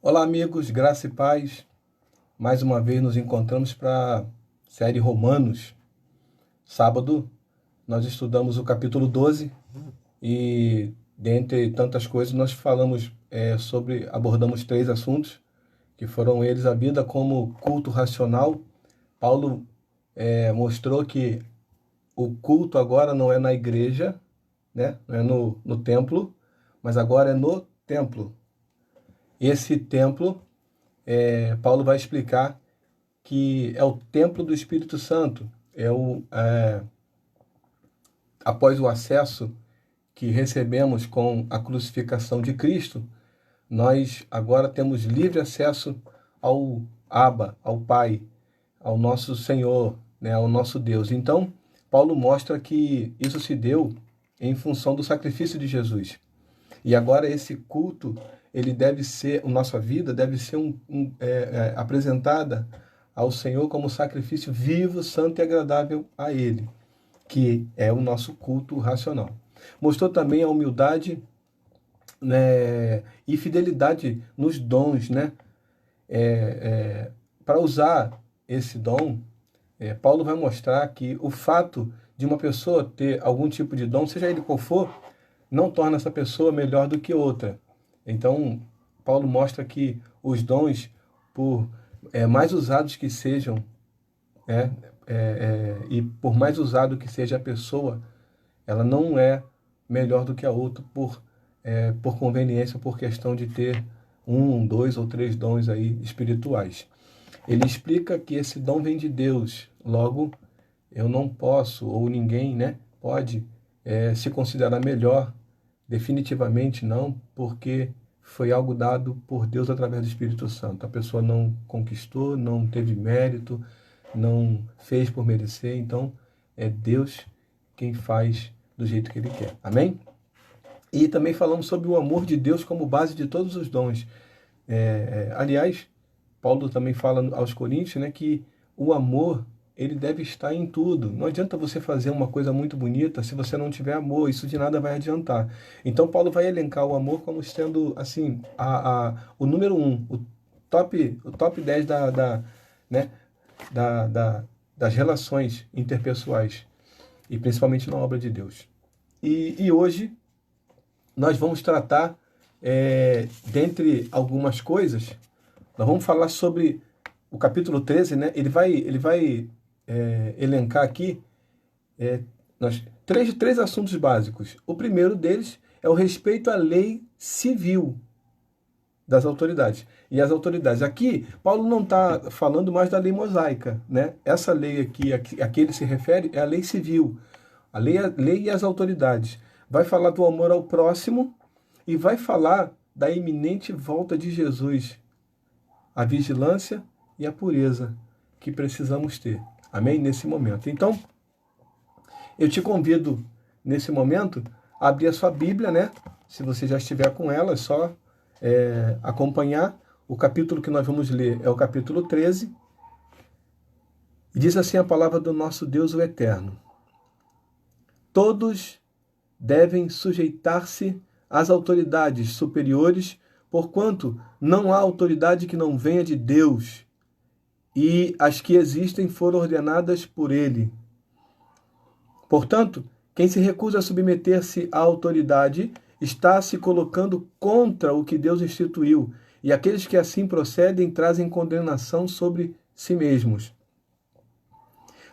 Olá, amigos, graça e paz. Mais uma vez nos encontramos para a série Romanos. Sábado, nós estudamos o capítulo 12 e, dentre tantas coisas, nós falamos abordamos três assuntos, que foram eles: a vida como culto racional. Paulo mostrou que o culto agora não é na igreja, né? Não é no templo, mas agora é no templo. Esse templo, Paulo vai explicar que é o templo do Espírito Santo. Após o acesso que recebemos com a crucificação de Cristo, nós agora temos livre acesso ao Abba, ao Pai, ao nosso Senhor, né, ao nosso Deus. Então, Paulo mostra que isso se deu em função do sacrifício de Jesus. E agora esse culto, ele deve ser, a nossa vida deve ser apresentada ao Senhor como sacrifício vivo, santo e agradável a Ele, que é o nosso culto racional. Mostrou também a humildade, né, e fidelidade nos dons, né? Para usar esse dom, Paulo vai mostrar que o fato de uma pessoa ter algum tipo de dom, seja ele qual for, não torna essa pessoa melhor do que outra. Então, Paulo mostra que os dons, por mais usados que sejam, e por mais usado que seja a pessoa, ela não é melhor do que a outra por conveniência, por questão de ter um, dois ou três dons aí espirituais. Ele explica que esse dom vem de Deus, logo eu não posso, ou ninguém, né, pode se considerar melhor, definitivamente não, porque foi algo dado por Deus através do Espírito Santo. A pessoa não conquistou, não teve mérito, não fez por merecer, então é Deus quem faz do jeito que Ele quer. Amém? E também falamos sobre o amor de Deus como base de todos os dons. Aliás, Paulo também fala aos Coríntios, né, que o amor, ele deve estar em tudo. Não adianta você fazer uma coisa muito bonita se você não tiver amor, isso de nada vai adiantar. Então Paulo vai elencar o amor como sendo assim, o número 1, o top 10 das relações interpessoais, e principalmente na obra de Deus. E hoje nós vamos tratar, dentre algumas coisas, nós vamos falar sobre o capítulo 13, né? Ele vai elencar aqui três assuntos básicos. O primeiro deles é o respeito à lei civil das autoridades. E as autoridades. Aqui, Paulo não está falando mais da lei mosaica, né? Essa lei aqui, a que ele se refere, é a lei civil. A lei e as autoridades. Vai falar do amor ao próximo e vai falar da iminente volta de Jesus. A vigilância e a pureza que precisamos ter. Amém? Nesse momento. Então, eu te convido, nesse momento, a abrir a sua Bíblia, né? Se você já estiver com ela, é só acompanhar. O capítulo que nós vamos ler é o capítulo 13. E diz assim a palavra do nosso Deus, o Eterno. Todos devem sujeitar-se às autoridades superiores, porquanto não há autoridade que não venha de Deus, e as que existem foram ordenadas por Ele. Portanto, quem se recusa a submeter-se à autoridade está se colocando contra o que Deus instituiu, e aqueles que assim procedem trazem condenação sobre si mesmos.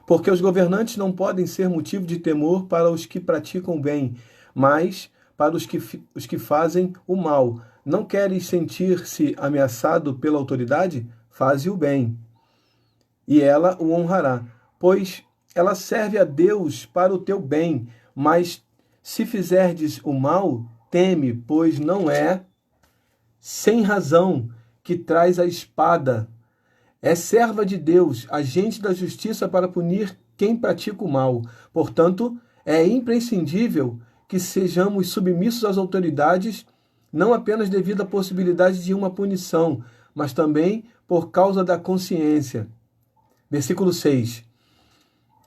Porque os governantes não podem ser motivo de temor para os que praticam o bem, mas para os que fazem o mal. Não queres sentir-se ameaçado pela autoridade? Faze o bem, e ela o honrará, pois ela serve a Deus para o teu bem. Mas se fizerdes o mal, teme, pois não é sem razão que traz a espada. É serva de Deus, agente da justiça para punir quem pratica o mal. Portanto, é imprescindível que sejamos submissos às autoridades, não apenas devido à possibilidade de uma punição, mas também por causa da consciência. Versículo 6.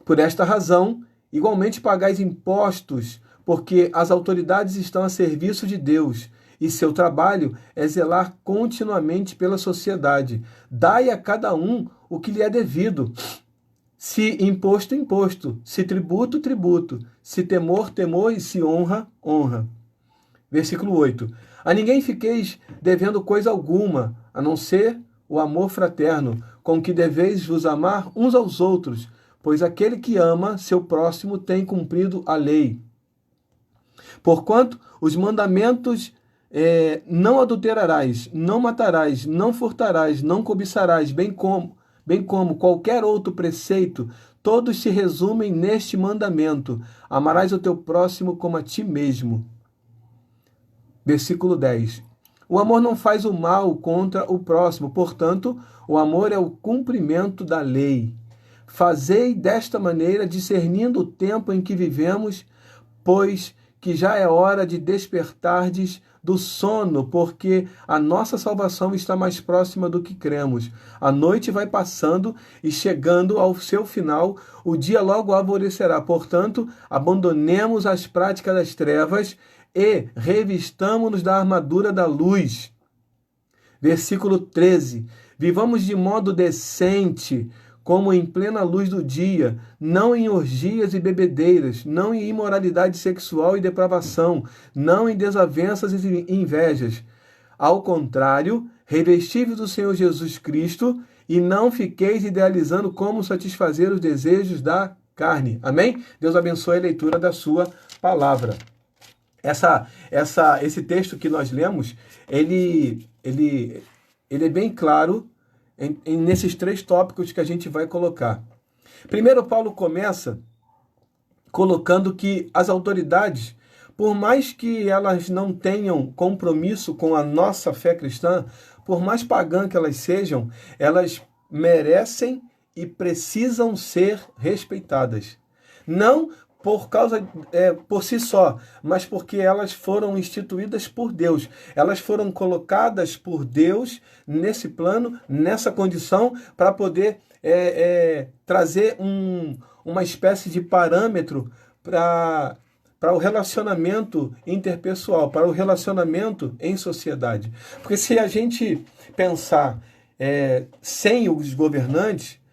Por esta razão, igualmente pagais impostos, porque as autoridades estão a serviço de Deus, e seu trabalho é zelar continuamente pela sociedade. Dai a cada um o que lhe é devido. Se imposto, imposto. Se tributo, tributo. Se temor, temor. E se honra, honra. Versículo 8. A ninguém fiqueis devendo coisa alguma, a não ser o amor fraterno, com que deveis vos amar uns aos outros, pois aquele que ama seu próximo tem cumprido a lei. Porquanto os mandamentos não adulterarás, não matarás, não furtarás, não cobiçarás, bem como qualquer outro preceito, todos se resumem neste mandamento: amarás o teu próximo como a ti mesmo. Versículo 10. O amor não faz o mal contra o próximo, portanto, o amor é o cumprimento da lei. Fazei desta maneira, discernindo o tempo em que vivemos, pois que já é hora de despertardes do sono, porque a nossa salvação está mais próxima do que cremos. A noite vai passando e chegando ao seu final, o dia logo alvorecerá. Portanto, abandonemos as práticas das trevas e revistamo-nos da armadura da luz. Versículo 13. Vivamos de modo decente, como em plena luz do dia, não em orgias e bebedeiras, não em imoralidade sexual e depravação, não em desavenças e invejas. Ao contrário, revesti-vos do Senhor Jesus Cristo e não fiqueis idealizando como satisfazer os desejos da carne. Amém? Deus abençoe a leitura da sua palavra. Esse texto que nós lemos, ele é bem claro nesses três tópicos que a gente vai colocar. Primeiro, Paulo começa colocando que as autoridades, por mais que elas não tenham compromisso com a nossa fé cristã, por mais pagã que elas sejam, elas merecem e precisam ser respeitadas. Não por si só, mas porque elas foram instituídas por Deus. Elas foram colocadas por Deus nesse plano, nessa condição, para poder trazer uma espécie de parâmetro para o relacionamento interpessoal, para o relacionamento em sociedade. Porque se a gente pensar sem os governantes,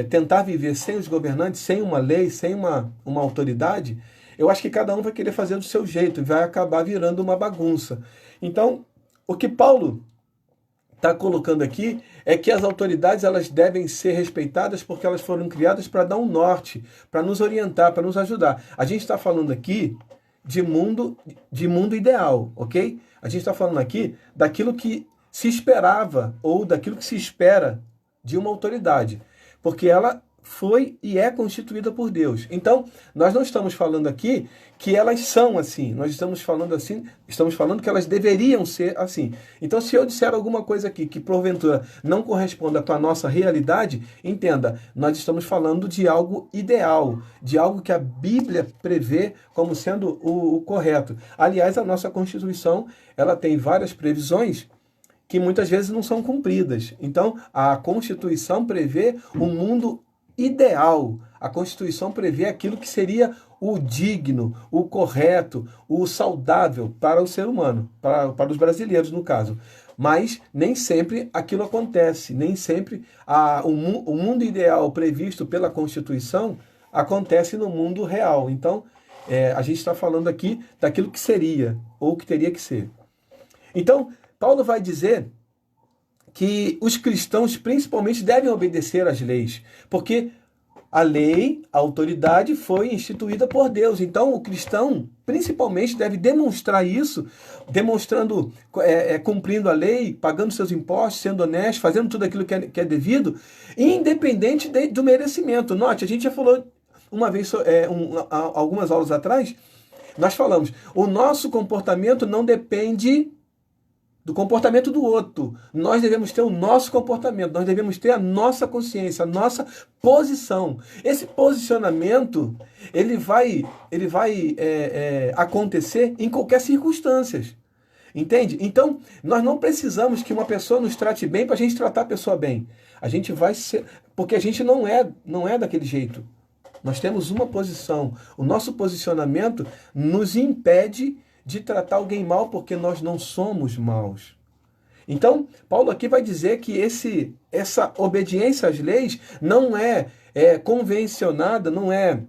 tentar viver sem os governantes, sem uma lei, sem uma autoridade, eu acho que cada um vai querer fazer do seu jeito e vai acabar virando uma bagunça. Então, o que Paulo está colocando aqui é que as autoridades elas devem ser respeitadas porque elas foram criadas para dar um norte, para nos orientar, para nos ajudar. A gente está falando aqui de mundo ideal, ok? A gente está falando aqui daquilo que se esperava ou daquilo que se espera de uma autoridade, porque ela foi e é constituída por Deus. Então, nós não estamos falando aqui que elas são assim. Nós estamos falando que elas deveriam ser assim. Então, se eu disser alguma coisa aqui que porventura não corresponda com a nossa realidade, entenda, nós estamos falando de algo ideal, de algo que a Bíblia prevê como sendo o correto. Aliás, a nossa Constituição, ela tem várias previsões que muitas vezes não são cumpridas. Então, a Constituição prevê um mundo ideal. A Constituição prevê aquilo que seria o digno, o correto, o saudável para o ser humano, para os brasileiros, no caso. Mas nem sempre aquilo acontece, nem sempre o mundo ideal previsto pela Constituição acontece no mundo real. Então, a gente está falando aqui daquilo que seria, ou que teria que ser. Então, Paulo vai dizer que os cristãos principalmente devem obedecer às leis, porque a lei, a autoridade foi instituída por Deus. Então o cristão principalmente deve demonstrar isso, demonstrando, cumprindo a lei, pagando seus impostos, sendo honesto, fazendo tudo aquilo que é devido, independente do merecimento. Note, a gente já falou uma vez, algumas aulas atrás, nós falamos, o nosso comportamento não depende do comportamento do outro. Nós devemos ter o nosso comportamento, nós devemos ter a nossa consciência, a nossa posição. Esse posicionamento, ele vai acontecer em qualquer circunstância. Entende? Então, nós não precisamos que uma pessoa nos trate bem para a gente tratar a pessoa bem. A gente vai ser... Porque a gente não é daquele jeito. Nós temos uma posição. O nosso posicionamento nos impede de tratar alguém mal porque nós não somos maus. Então, Paulo aqui vai dizer que essa obediência às leis não é convencionada, não é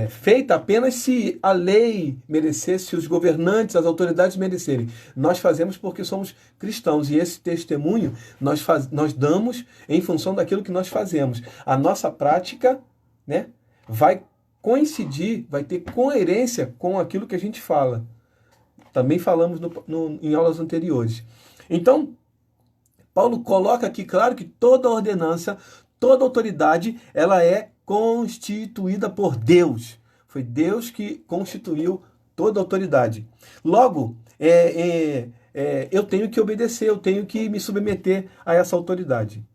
feita apenas se a lei merecer, se os governantes, as autoridades merecerem. Nós fazemos porque somos cristãos e esse testemunho nós damos em função daquilo que nós fazemos. A nossa prática, né, vai coincidir, vai ter coerência com aquilo que a gente fala. Também falamos em aulas anteriores. Então, Paulo coloca aqui claro que toda ordenança, toda autoridade, ela é constituída por Deus. Foi Deus que constituiu toda a autoridade. Logo, eu tenho que obedecer, eu tenho que me submeter a essa autoridade.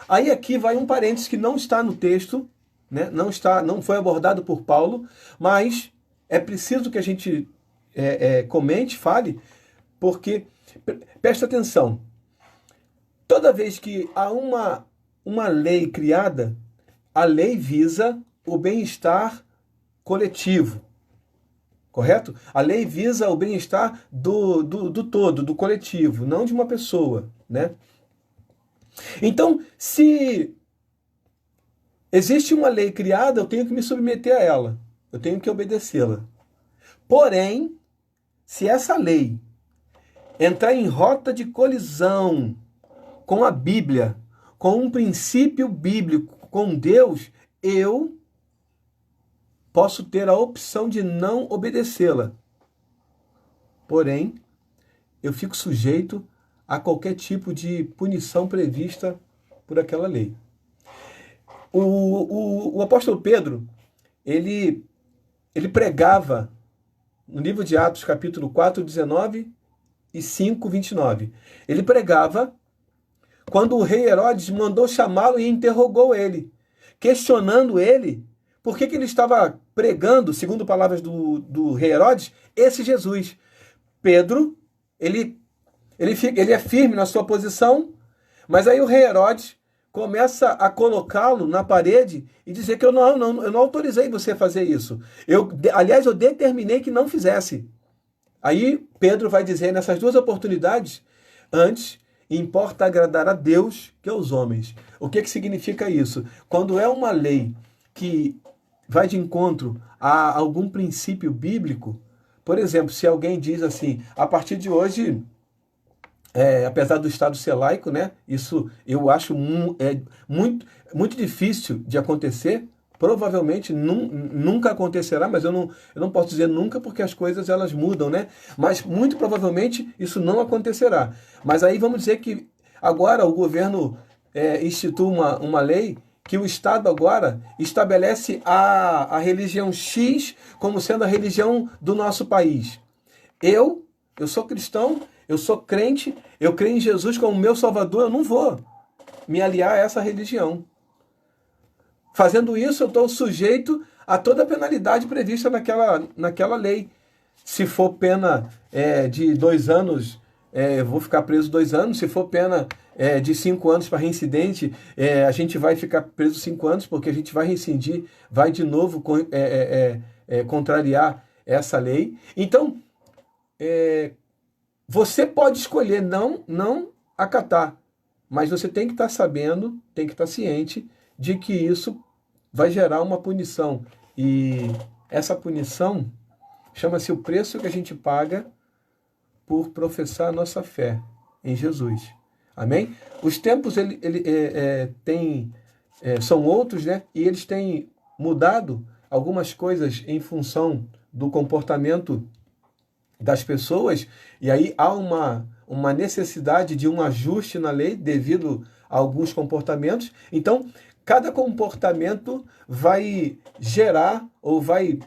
Aí aqui vai um parênteses que não está no texto, né? Não foi abordado por Paulo, mas é preciso que a gente comente, fale, porque, presta atenção, toda vez que há uma lei criada, a lei visa o bem-estar coletivo, correto? A lei visa o bem-estar do todo, do coletivo, não de uma pessoa, né? Então, se existe uma lei criada, eu tenho que me submeter a ela, eu tenho que obedecê-la. Porém, se essa lei entrar em rota de colisão com a Bíblia, com um princípio bíblico, com Deus, eu posso ter a opção de não obedecê-la. Porém, eu fico sujeito a qualquer tipo de punição prevista por aquela lei. O apóstolo Pedro, ele pregava no livro de Atos, capítulo 4, 19 e 5, 29. Ele pregava quando o rei Herodes mandou chamá-lo e interrogou ele, questionando ele por que ele estava pregando, segundo palavras do rei Herodes, esse Jesus. Pedro, ele é firme na sua posição, mas aí o rei Herodes começa a colocá-lo na parede e dizer que eu não autorizei você a fazer isso. Aliás, eu determinei que não fizesse. Aí Pedro vai dizer nessas duas oportunidades, antes, importa agradar a Deus que aos homens. O que significa isso? Quando é uma lei que vai de encontro a algum princípio bíblico, por exemplo, se alguém diz assim, a partir de hoje, apesar do Estado ser laico, né, isso eu acho muito difícil de acontecer, provavelmente nunca acontecerá, mas eu não posso dizer nunca porque as coisas elas mudam, né? Mas muito provavelmente isso não acontecerá. Mas aí vamos dizer que agora o governo institui uma lei que o Estado agora estabelece a religião X como sendo a religião do nosso país. Eu sou cristão, eu sou crente, eu creio em Jesus como meu Salvador, eu não vou me aliar a essa religião. Fazendo isso, eu estou sujeito a toda a penalidade prevista naquela lei. Se for pena de 2 anos, eu vou ficar preso 2 anos. Se for pena de 5 anos para reincidente, a gente vai ficar preso 5 anos, porque a gente vai reincidir, vai de novo contrariar essa lei. Então, você pode escolher não acatar, mas você tem que estar sabendo, tem que estar ciente de que isso vai gerar uma punição. E essa punição chama-se o preço que a gente paga por professar a nossa fé em Jesus. Amém? Os tempos são outros, né? E eles têm mudado algumas coisas em função do comportamento das pessoas, e aí há uma necessidade de um ajuste na lei devido a alguns comportamentos. Então, cada comportamento vai gerar ou vai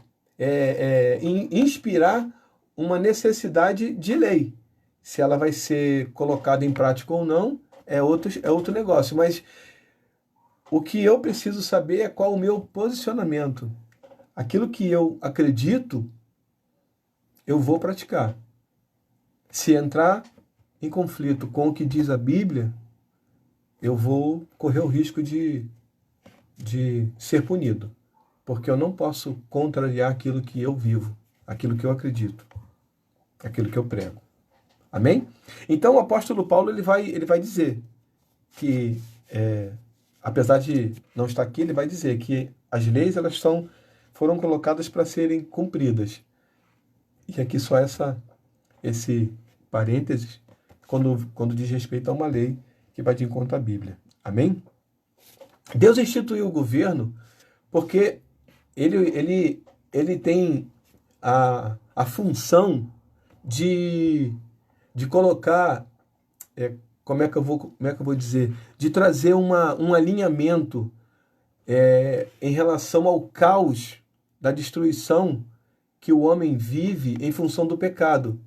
inspirar uma necessidade de lei. Se ela vai ser colocada em prática ou não, é outro negócio. Mas o que eu preciso saber é qual o meu posicionamento. Aquilo que eu acredito, eu vou praticar. Se entrar em conflito com o que diz a Bíblia, eu vou correr o risco de ser punido. porque eu não posso contrariar aquilo que eu vivo, aquilo que eu acredito, aquilo que eu prego. Amém? Então o apóstolo Paulo ele vai dizer que, apesar de não estar aqui, ele vai dizer que as leis elas foram colocadas para serem cumpridas. E aqui só esse parênteses quando diz respeito a uma lei que vai de encontro à Bíblia. Amém? Deus instituiu o governo porque ele tem a função de colocar, como é que eu vou dizer, de trazer um alinhamento em relação ao caos da destruição que o homem vive em função do pecado.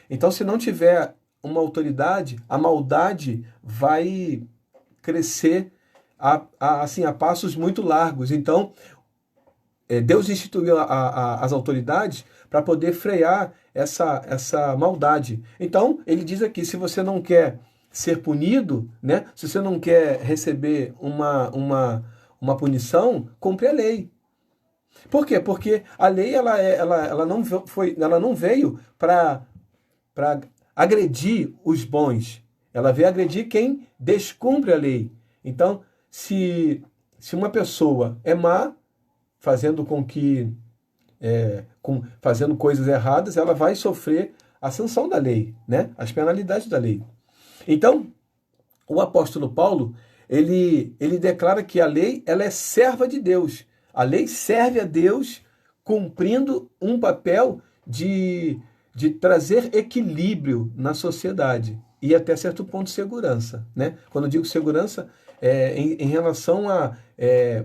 Então, se não tiver uma autoridade, a maldade vai crescer a passos muito largos. Então, Deus instituiu as autoridades para poder frear essa maldade. Então, ele diz aqui, se você não quer ser punido, né? Se você não quer receber uma punição, cumpre a lei. Por quê? Porque a lei ela não veio para agredir os bons. Ela veio agredir quem descumpre a lei. Então, se uma pessoa é má, fazendo fazendo coisas erradas, ela vai sofrer a sanção da lei, né? As penalidades da lei. Então, o apóstolo Paulo, ele declara que a lei ela é serva de Deus. A lei serve a Deus cumprindo um papel de trazer equilíbrio na sociedade e até certo ponto segurança, né? Quando eu digo segurança, em relação a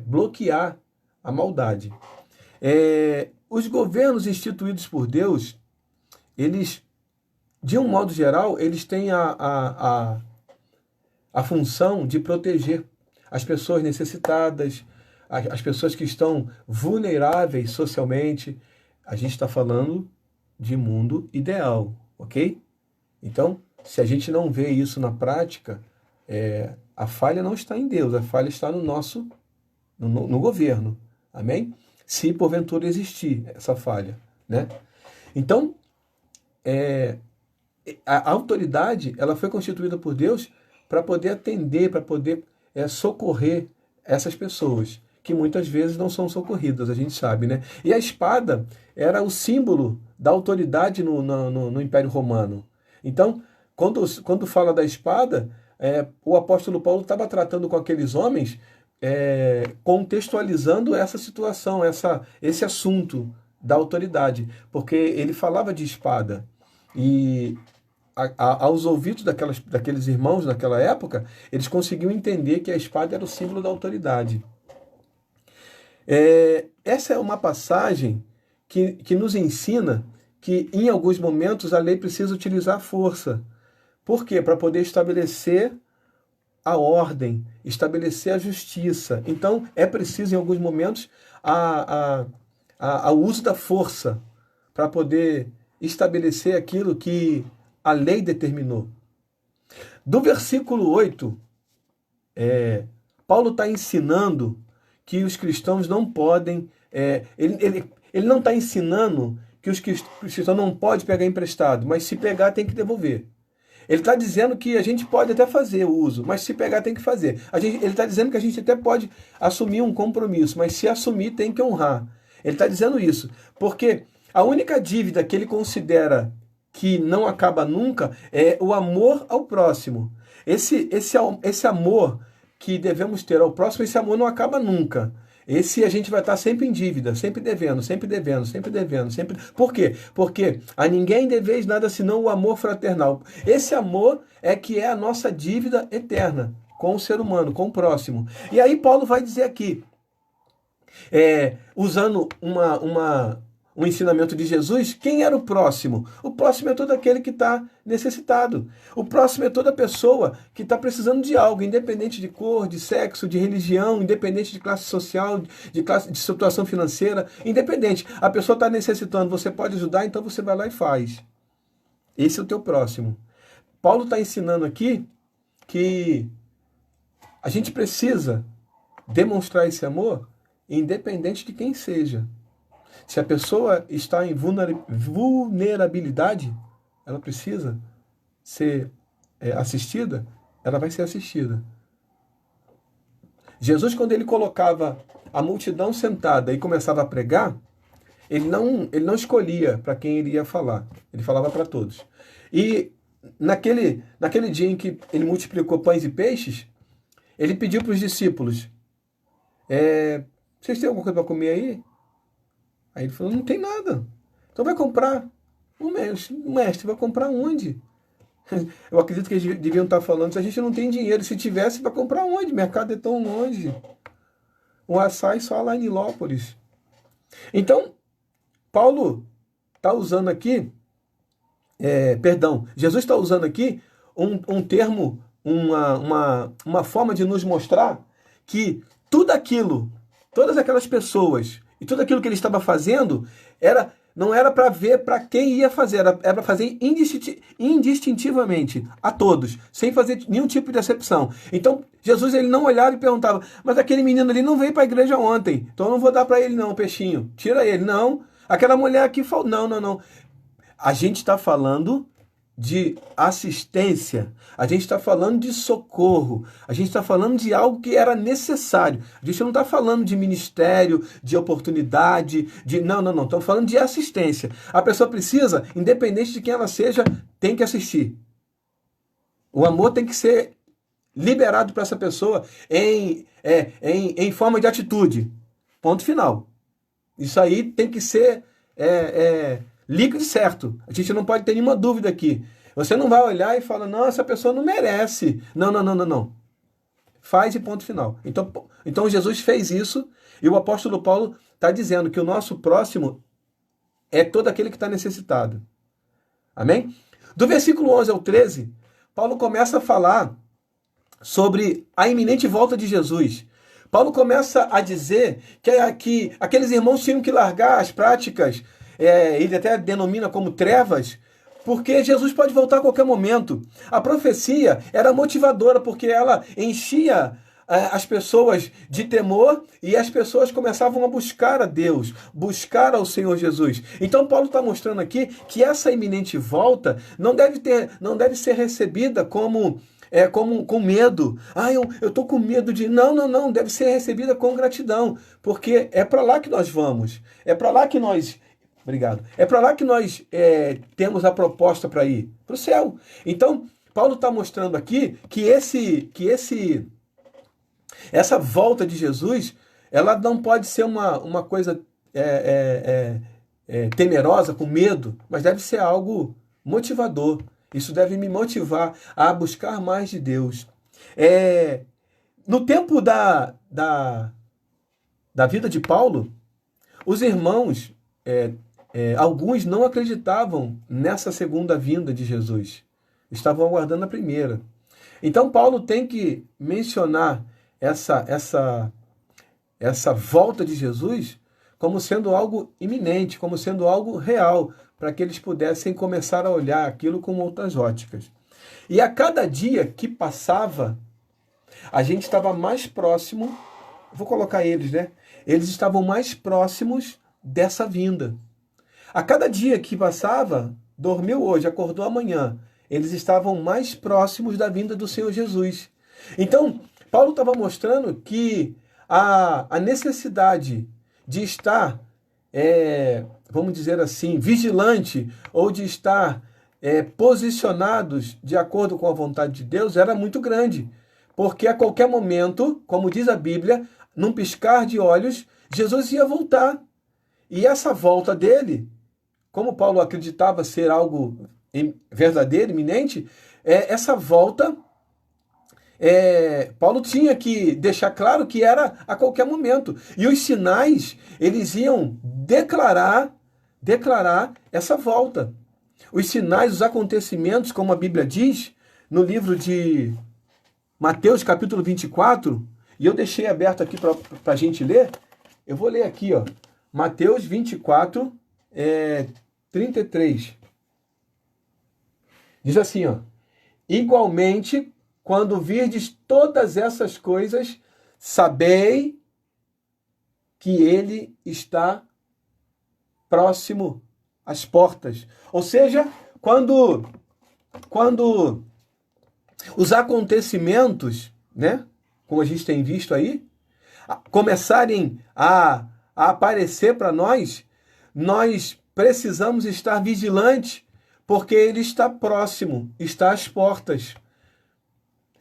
bloquear a maldade. Os governos instituídos por Deus, eles, de um modo geral, eles têm a função de proteger as pessoas necessitadas, as pessoas que estão vulneráveis socialmente. A gente está falando de mundo ideal, ok? Então, se a gente não vê isso na prática, a falha não está em Deus, a falha está no governo, amém? Se porventura existir essa falha, né? Então, a autoridade ela foi constituída por Deus para poder atender, para poder socorrer essas pessoas, que muitas vezes não são socorridas, a gente sabe, né? E a espada era o símbolo da autoridade no Império Romano. Então, quando fala da espada, o apóstolo Paulo estava tratando com aqueles homens, contextualizando essa situação, esse assunto da autoridade, porque ele falava de espada. E aos ouvidos daqueles irmãos naquela época, eles conseguiam entender que a espada era o símbolo da autoridade. Essa é uma passagem que nos ensina que, em alguns momentos, a lei precisa utilizar a força. Por quê? Para poder estabelecer a ordem, estabelecer a justiça. Então, é preciso, em alguns momentos, o uso da força para poder estabelecer aquilo que a lei determinou. Do versículo 8, Paulo está ensinando que os cristãos não podem... ele não está ensinando que os cristãos não podem pegar emprestado, mas se pegar tem que devolver. Ele está dizendo que a gente pode até fazer o uso, mas se pegar tem que fazer. Ele está dizendo que a gente até pode assumir um compromisso, mas se assumir tem que honrar. Ele está dizendo isso, porque a única dívida que ele considera que não acaba nunca é o amor ao próximo. Esse amor que devemos ter ao próximo, esse amor não acaba nunca. Esse a gente vai estar sempre em dívida, sempre devendo, sempre devendo, sempre devendo, sempre... Por quê? Porque a ninguém deveis nada senão o amor fraternal. Esse amor que é a nossa dívida eterna com o ser humano, com o próximo. E aí Paulo vai dizer aqui, usando um ensinamento de Jesus, quem era o próximo? O próximo é todo aquele que está necessitado. O próximo é toda pessoa que está precisando de algo, independente de cor, de sexo, de religião, independente de classe social, de situação financeira, independente. A pessoa está necessitando, você pode ajudar, então você vai lá e faz. Esse é o teu próximo. Paulo está ensinando aqui que a gente precisa demonstrar esse amor independente de quem seja. Se a pessoa está em vulnerabilidade, ela precisa ser assistida, ela vai ser assistida. Jesus, quando ele colocava a multidão sentada e começava a pregar, ele não escolhia para quem ele ia falar. Ele falava para todos. E naquele dia em que ele multiplicou pães e peixes, ele pediu para os discípulos, vocês têm alguma coisa para comer aí? Aí ele falou, não tem nada. Então vai comprar. O mestre vai comprar onde? Eu acredito que eles deviam estar falando, se a gente não tem dinheiro, se tivesse, vai comprar onde? O mercado é tão longe. O açaí só lá em Nilópolis. Então, Paulo está usando aqui, Jesus está usando aqui um termo, uma forma de nos mostrar que tudo aquilo, todas aquelas pessoas e tudo aquilo que ele estava fazendo não era para ver para quem ia fazer, era para fazer indistintivamente a todos, sem fazer nenhum tipo de acepção. Então, Jesus ele não olhava e perguntava, mas aquele menino ali não veio para a igreja ontem, então eu não vou dar para ele não, um peixinho. Tira ele, não. Aquela mulher aqui falou, não. A gente está falando de assistência, a gente está falando de socorro, a gente está falando de algo que era necessário. A gente não está falando de ministério, de oportunidade, não. Estamos falando de assistência. A pessoa precisa, independente de quem ela seja, tem que assistir. O amor tem que ser liberado para essa pessoa em forma de atitude. Ponto final. Isso aí tem que ser líquido e certo. A gente não pode ter nenhuma dúvida aqui. Você não vai olhar e falar, não, essa pessoa não merece. Não. Faz e ponto final. Então Jesus fez isso e o apóstolo Paulo está dizendo que o nosso próximo é todo aquele que está necessitado. Amém? Do versículo 11 ao 13, Paulo começa a falar sobre a iminente volta de Jesus. Paulo começa a dizer que aqueles irmãos tinham que largar as práticas, ele até denomina como trevas, porque Jesus pode voltar a qualquer momento. A profecia era motivadora, porque ela enchia as pessoas de temor e as pessoas começavam a buscar a Deus, buscar ao Senhor Jesus. Então Paulo está mostrando aqui que essa iminente volta não deve ser recebida com medo. Eu estou com medo de... Não. Deve ser recebida com gratidão, porque é para lá que nós vamos. É para lá que nós... Obrigado. É para lá que nós temos a proposta para ir, para o céu. Então, Paulo está mostrando aqui que essa volta de Jesus, ela não pode ser uma coisa temerosa, com medo, mas deve ser algo motivador. Isso deve me motivar a buscar mais de Deus. No tempo da vida de Paulo, os irmãos, alguns não acreditavam nessa segunda vinda de Jesus. Estavam aguardando a primeira. Então Paulo tem que mencionar essa volta de Jesus como sendo algo iminente, como sendo algo real, para que eles pudessem começar a olhar aquilo com outras óticas. E a cada dia que passava, a gente estava mais próximo, vou colocar eles, né? Eles estavam mais próximos dessa vinda. A cada dia que passava, dormiu hoje, acordou amanhã, eles estavam mais próximos da vinda do Senhor Jesus. Então, Paulo estava mostrando que a necessidade de estar, vamos dizer assim, vigilante, ou de estar posicionados de acordo com a vontade de Deus era muito grande. Porque a qualquer momento, como diz a Bíblia, num piscar de olhos, Jesus ia voltar. E essa volta dele, como Paulo acreditava ser algo verdadeiro, iminente, essa volta, Paulo tinha que deixar claro que era a qualquer momento. E os sinais, eles iam declarar essa volta. Os sinais, os acontecimentos, como a Bíblia diz, no livro de Mateus, capítulo 24, e eu deixei aberto aqui para a gente ler, eu vou ler aqui, ó, Mateus 24, 33. Diz assim, ó, igualmente, quando virdes todas essas coisas, sabei que ele está próximo às portas. Ou seja, quando os acontecimentos, né, como a gente tem visto aí, começarem a aparecer para nós, nós precisamos estar vigilantes, porque ele está próximo, está às portas.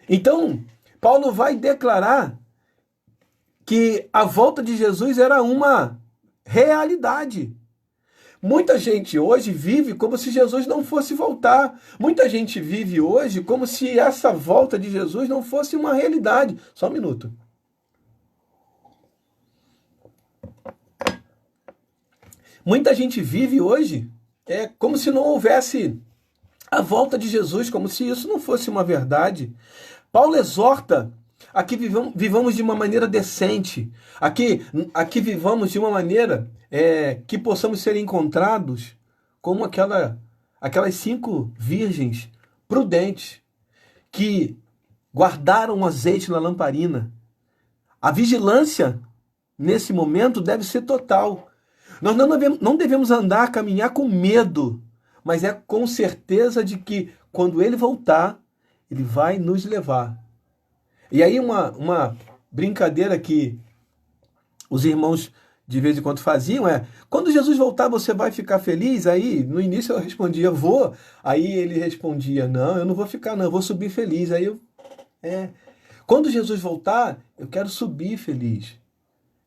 Então, Paulo vai declarar que a volta de Jesus era uma realidade. Muita gente hoje vive como se Jesus não fosse voltar. Muita gente vive hoje como se essa volta de Jesus não fosse uma realidade. Só um minuto. Muita gente vive hoje como se não houvesse a volta de Jesus, como se isso não fosse uma verdade. Paulo exorta a que vivamos de uma maneira decente, a que vivamos de uma maneira que possamos ser encontrados como aquelas 5 virgens prudentes que guardaram o azeite na lamparina. A vigilância nesse momento deve ser total. Nós não devemos andar, caminhar com medo, mas com certeza de que quando ele voltar, ele vai nos levar. E aí uma brincadeira que os irmãos de vez em quando faziam quando Jesus voltar você vai ficar feliz? Aí no início eu respondia, vou. Aí ele respondia, não, eu não vou ficar não, eu vou subir feliz. Aí quando Jesus voltar, eu quero subir feliz.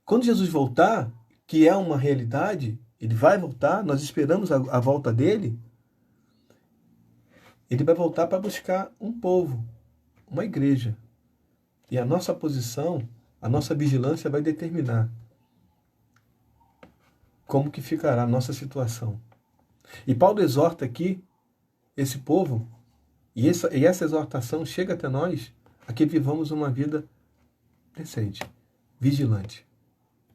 Quando Jesus voltar, que é uma realidade, ele vai voltar, nós esperamos a volta dele, ele vai voltar para buscar um povo, uma igreja. E a nossa posição, a nossa vigilância vai determinar como que ficará a nossa situação. E Paulo exorta aqui esse povo, e essa exortação chega até nós, a que vivamos uma vida decente, vigilante,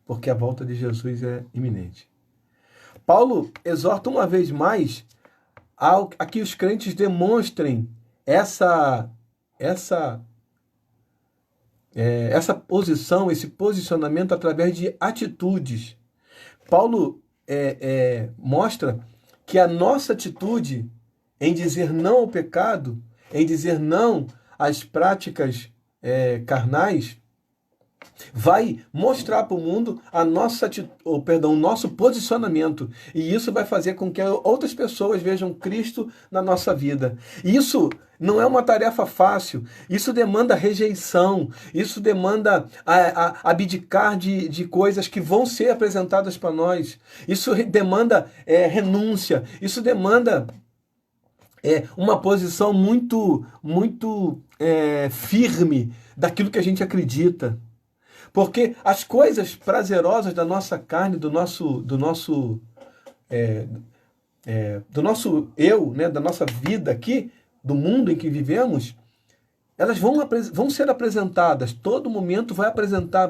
porque a volta de Jesus é iminente. Paulo exorta uma vez mais a que os crentes demonstrem essa posição, esse posicionamento através de atitudes. Paulo mostra que a nossa atitude em dizer não ao pecado, em dizer não às práticas carnais, vai mostrar para o mundo o nosso posicionamento. E isso vai fazer com que outras pessoas vejam Cristo na nossa vida. E isso não é uma tarefa fácil. Isso demanda rejeição. Isso demanda abdicar de coisas que vão ser apresentadas para nós. Isso demanda renúncia. Isso demanda uma posição muito, muito firme daquilo que a gente acredita. Porque as coisas prazerosas da nossa carne, do nosso eu, né, da nossa vida aqui, do mundo em que vivemos, elas vão ser apresentadas. Todo momento vai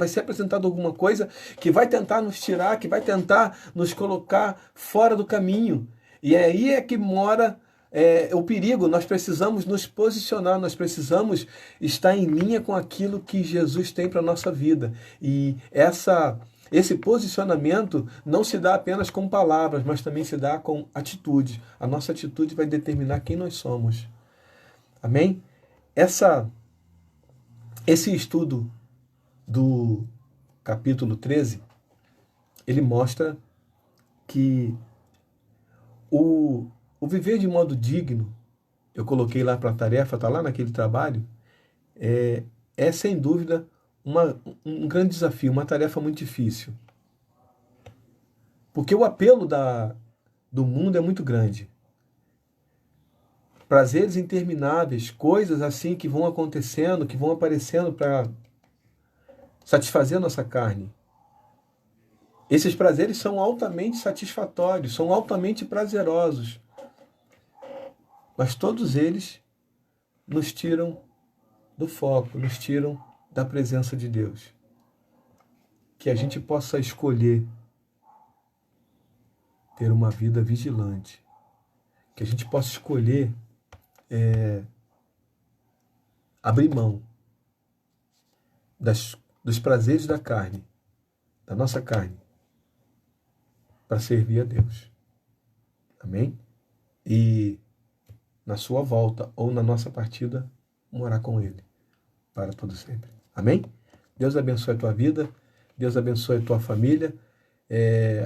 ser apresentado alguma coisa que vai tentar nos tirar, que vai tentar nos colocar fora do caminho. E aí é que mora o perigo. Nós precisamos nos posicionar, nós precisamos estar em linha com aquilo que Jesus tem para a nossa vida. E esse posicionamento não se dá apenas com palavras, mas também se dá com atitude. A nossa atitude vai determinar quem nós somos. Amém? Esse estudo do capítulo 13, ele mostra que o viver de modo digno, eu coloquei lá para a tarefa, está lá naquele trabalho, é sem dúvida um grande desafio, uma tarefa muito difícil. Porque o apelo do mundo é muito grande. Prazeres intermináveis, coisas assim que vão acontecendo, que vão aparecendo para satisfazer a nossa carne. Esses prazeres são altamente satisfatórios, são altamente prazerosos. Mas todos eles nos tiram do foco, nos tiram da presença de Deus. Que a gente possa escolher ter uma vida vigilante. Que a gente possa escolher abrir mão dos prazeres da carne, da nossa carne para servir a Deus. Amém? E na sua volta ou na nossa partida, morar com Ele para todo sempre. Amém? Deus abençoe a tua vida, Deus abençoe a tua família.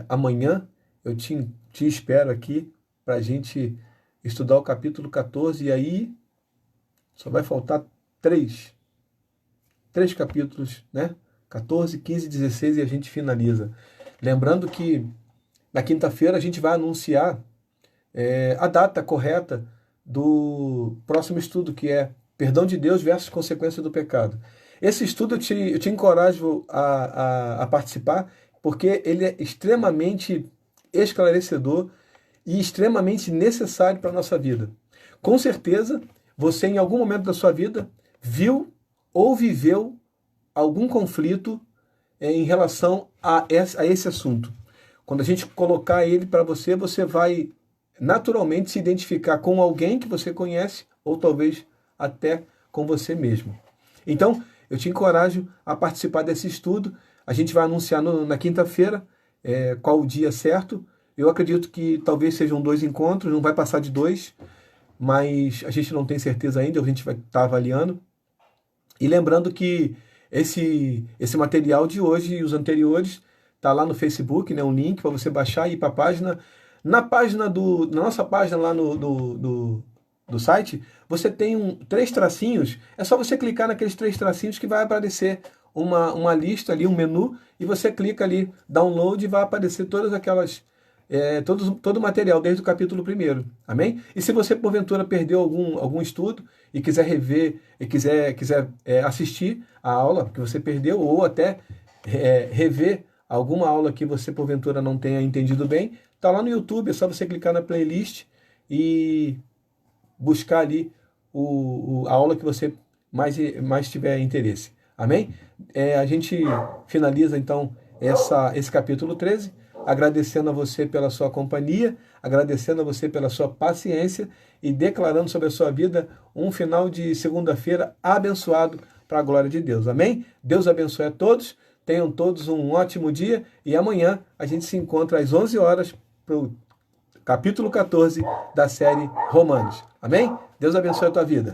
Amanhã eu te espero aqui para a gente estudar o capítulo 14 e aí só vai faltar três capítulos, né? 14, 15, 16 e a gente finaliza. Lembrando que na quinta-feira a gente vai anunciar a data correta do próximo estudo, que é Perdão de Deus versus Consequência do Pecado. Esse estudo eu te encorajo a participar, porque ele é extremamente esclarecedor e extremamente necessário para a nossa vida. Com certeza, você em algum momento da sua vida viu ou viveu algum conflito em relação a esse assunto. Quando a gente colocar ele para você, você vai naturalmente se identificar com alguém que você conhece ou talvez até com você mesmo. Então, eu te encorajo a participar desse estudo. A gente vai anunciar na quinta-feira qual o dia certo. Eu acredito que talvez sejam 2 encontros, não vai passar de 2, mas a gente não tem certeza ainda, a gente vai estar avaliando. E lembrando que esse material de hoje e os anteriores está lá no Facebook, né, um link para você baixar e ir para a página. Na nossa página lá do site, você tem 3 tracinhos. É só você clicar naqueles 3 tracinhos que vai aparecer uma lista ali, um menu, e você clica ali, download, e vai aparecer todas aquelas todo o material, desde o capítulo 1. Amém? E se você, porventura, perdeu algum estudo e quiser rever, e quiser assistir a aula que você perdeu, ou até rever alguma aula que você, porventura, não tenha entendido bem, está lá no YouTube, é só você clicar na playlist e buscar ali a aula que você mais tiver interesse. Amém? A gente finaliza, então, esse capítulo 13, agradecendo a você pela sua companhia, agradecendo a você pela sua paciência e declarando sobre a sua vida um final de segunda-feira abençoado para a glória de Deus. Amém? Deus abençoe a todos, tenham todos um ótimo dia e amanhã a gente se encontra às 11 horas para o capítulo 14 da série Romanos. Amém? Deus abençoe a tua vida.